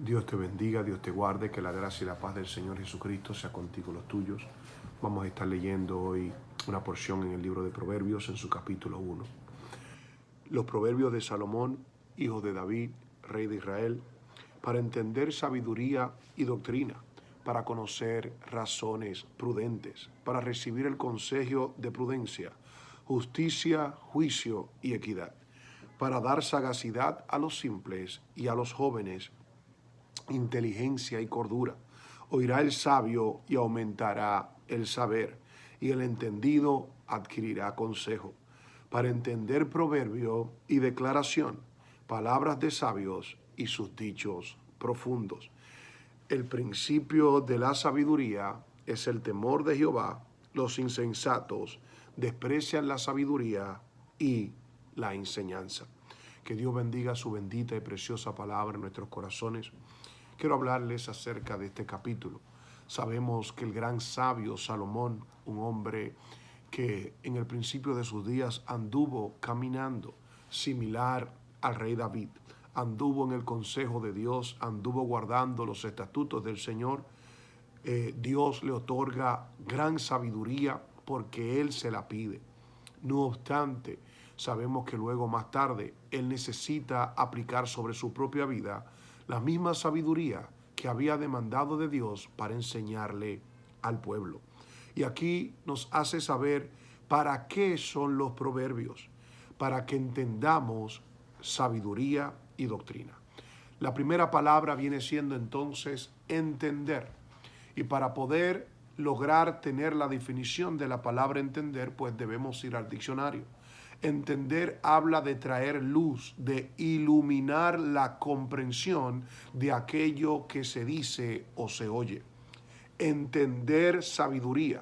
Dios te bendiga, Dios te guarde, que la gracia y la paz del Señor Jesucristo sea contigo los tuyos. Vamos a estar leyendo hoy una porción en el libro de Proverbios en su capítulo 1. Los proverbios de Salomón, hijo de David, rey de Israel, para entender sabiduría y doctrina, para conocer razones prudentes, para recibir el consejo de prudencia, justicia, juicio y equidad, para dar sagacidad a los simples y a los jóvenes, inteligencia y cordura. Oirá el sabio y aumentará el saber, y el entendido adquirirá consejo. Para entender proverbio y declaración, palabras de sabios y sus dichos profundos. El principio de la sabiduría es el temor de Jehová. Los insensatos desprecian la sabiduría y la enseñanza. Que Dios bendiga su bendita y preciosa palabra en nuestros corazones. Quiero hablarles acerca de este capítulo. Sabemos que el gran sabio Salomón, un hombre que en el principio de sus días anduvo caminando similar al rey David, anduvo en el consejo de Dios, anduvo guardando los estatutos del Señor. Dios le otorga gran sabiduría porque Él se la pide. No obstante, sabemos que luego más tarde Él necesita aplicar sobre su propia vida la misma sabiduría que había demandado de Dios para enseñarle al pueblo. Y aquí nos hace saber para qué son los proverbios, para que entendamos sabiduría y doctrina. La primera palabra viene siendo entonces entender. Y para poder lograr tener la definición de la palabra entender, pues debemos ir al diccionario. Entender habla de traer luz, de iluminar la comprensión de aquello que se dice o se oye. Entender sabiduría.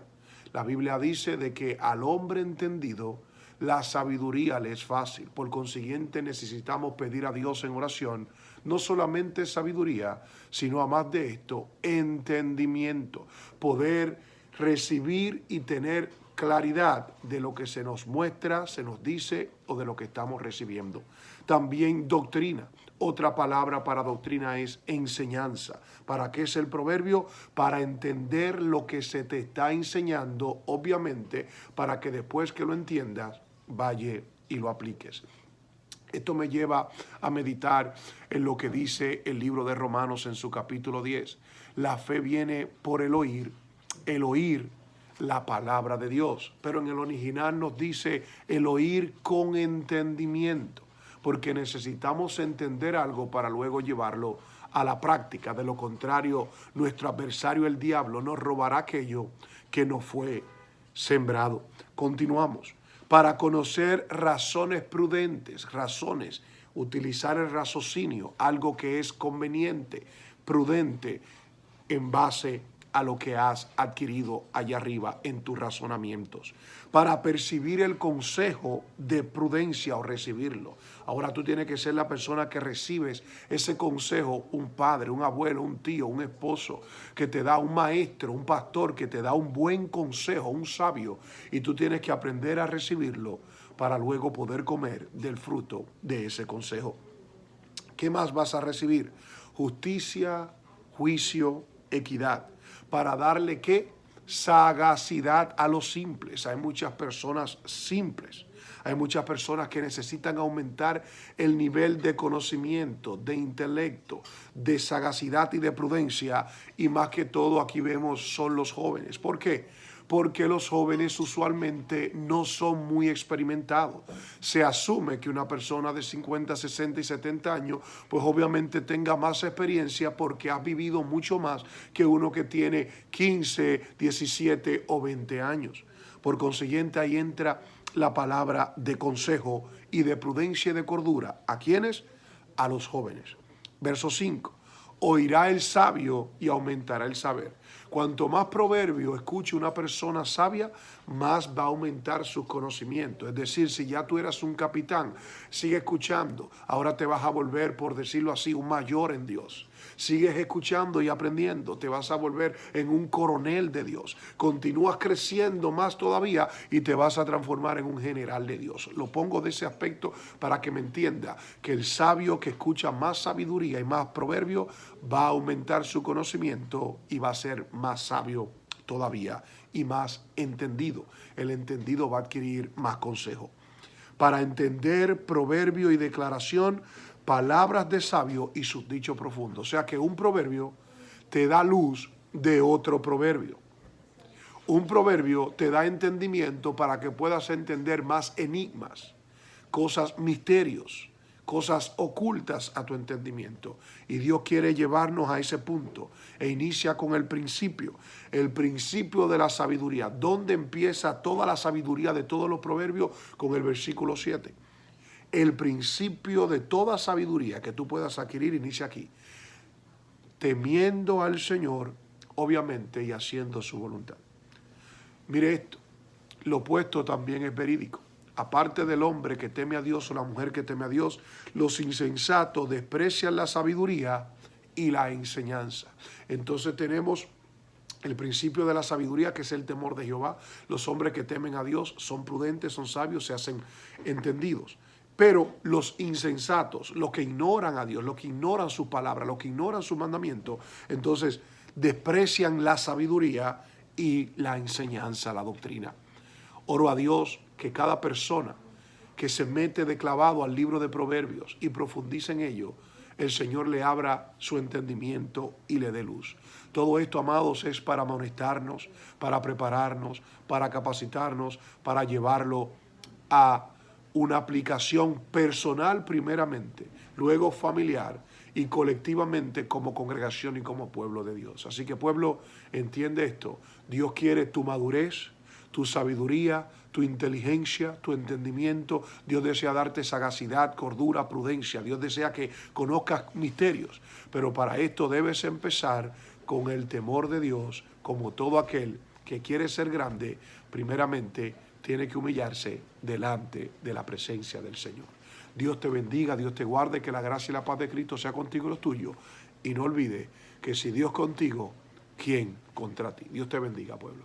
La Biblia dice de que al hombre entendido la sabiduría le es fácil. Por consiguiente necesitamos pedir a Dios en oración no solamente sabiduría, sino además de esto, entendimiento. Poder recibir y tener claridad de lo que se nos muestra, se nos dice o de lo que estamos recibiendo. También doctrina. Otra palabra para doctrina es enseñanza. ¿Para qué es el proverbio? Para entender lo que se te está enseñando, obviamente, para que después que lo entiendas, vaya y lo apliques. Esto me lleva a meditar en lo que dice el libro de Romanos en su capítulo 10. La fe viene por el oír la palabra de Dios. Pero en el original nos dice el oír con entendimiento, porque necesitamos entender algo para luego llevarlo a la práctica. De lo contrario, nuestro adversario, el diablo, nos robará aquello que nos fue sembrado. Continuamos. Para conocer razones prudentes, utilizar el raciocinio, algo que es conveniente, prudente, en base a lo que has adquirido allá arriba en tus razonamientos. Para percibir el consejo de prudencia o recibirlo. Ahora tú tienes que ser la persona que recibes ese consejo, un padre, un abuelo, un tío, un esposo, que te da un maestro, un pastor, que te da un buen consejo, un sabio, y tú tienes que aprender a recibirlo para luego poder comer del fruto de ese consejo. ¿Qué más vas a recibir? Justicia, juicio, equidad. Para darle ¿qué? Sagacidad a los simples. Hay muchas personas simples. Hay muchas personas que necesitan aumentar el nivel de conocimiento, de intelecto, de sagacidad y de prudencia. Y más que todo aquí vemos son los jóvenes. ¿Por qué? Porque los jóvenes usualmente no son muy experimentados. Se asume que una persona de 50, 60 y 70 años, pues obviamente tenga más experiencia porque ha vivido mucho más que uno que tiene 15, 17 o 20 años. Por consiguiente, ahí entra la palabra de consejo y de prudencia y de cordura. ¿A quiénes? A los jóvenes. Verso 5. Oirá el sabio y aumentará el saber. Cuanto más proverbio escuche una persona sabia, más va a aumentar sus conocimientos. Es decir, si ya tú eras un capitán, sigue escuchando. Ahora te vas a volver, por decirlo así, un mayor en Dios. Sigues escuchando y aprendiendo, te vas a volver en un coronel de Dios. Continúas creciendo más todavía y te vas a transformar en un general de Dios. Lo pongo de ese aspecto para que me entienda que el sabio que escucha más sabiduría y más proverbio va a aumentar su conocimiento y va a ser más sabio todavía y más entendido. El entendido va a adquirir más consejo. Para entender proverbio y declaración, palabras de sabio y sus dichos profundos. O sea que un proverbio te da luz de otro proverbio. Un proverbio te da entendimiento para que puedas entender más enigmas, cosas, misterios, cosas ocultas a tu entendimiento. Y Dios quiere llevarnos a ese punto e inicia con el principio de la sabiduría. ¿Dónde empieza toda la sabiduría de todos los proverbios? Con el versículo 7. El principio de toda sabiduría que tú puedas adquirir inicia aquí. Temiendo al Señor, obviamente, y haciendo su voluntad. Mire esto, lo opuesto también es verídico. Aparte del hombre que teme a Dios o la mujer que teme a Dios, los insensatos desprecian la sabiduría y la enseñanza. Entonces tenemos el principio de la sabiduría, que es el temor de Jehová. Los hombres que temen a Dios son prudentes, son sabios, se hacen entendidos. Pero los insensatos, los que ignoran a Dios, los que ignoran su palabra, los que ignoran su mandamiento, entonces desprecian la sabiduría y la enseñanza, la doctrina. Oro a Dios que cada persona que se mete de clavado al libro de Proverbios y profundiza en ello, el Señor le abra su entendimiento y le dé luz. Todo esto, amados, es para amonestarnos, para prepararnos, para capacitarnos, para llevarlo a una aplicación personal primeramente, luego familiar y colectivamente como congregación y como pueblo de Dios. Así que, pueblo, entiende esto. Dios quiere tu madurez, tu sabiduría, tu inteligencia, tu entendimiento. Dios desea darte sagacidad, cordura, prudencia. Dios desea que conozcas misterios. Pero para esto debes empezar con el temor de Dios, como todo aquel que quiere ser grande, primeramente tiene que humillarse delante de la presencia del Señor. Dios te bendiga, Dios te guarde, que la gracia y la paz de Cristo sea contigo y los tuyos. Y no olvides que si Dios contigo, ¿quién contra ti? Dios te bendiga, pueblo.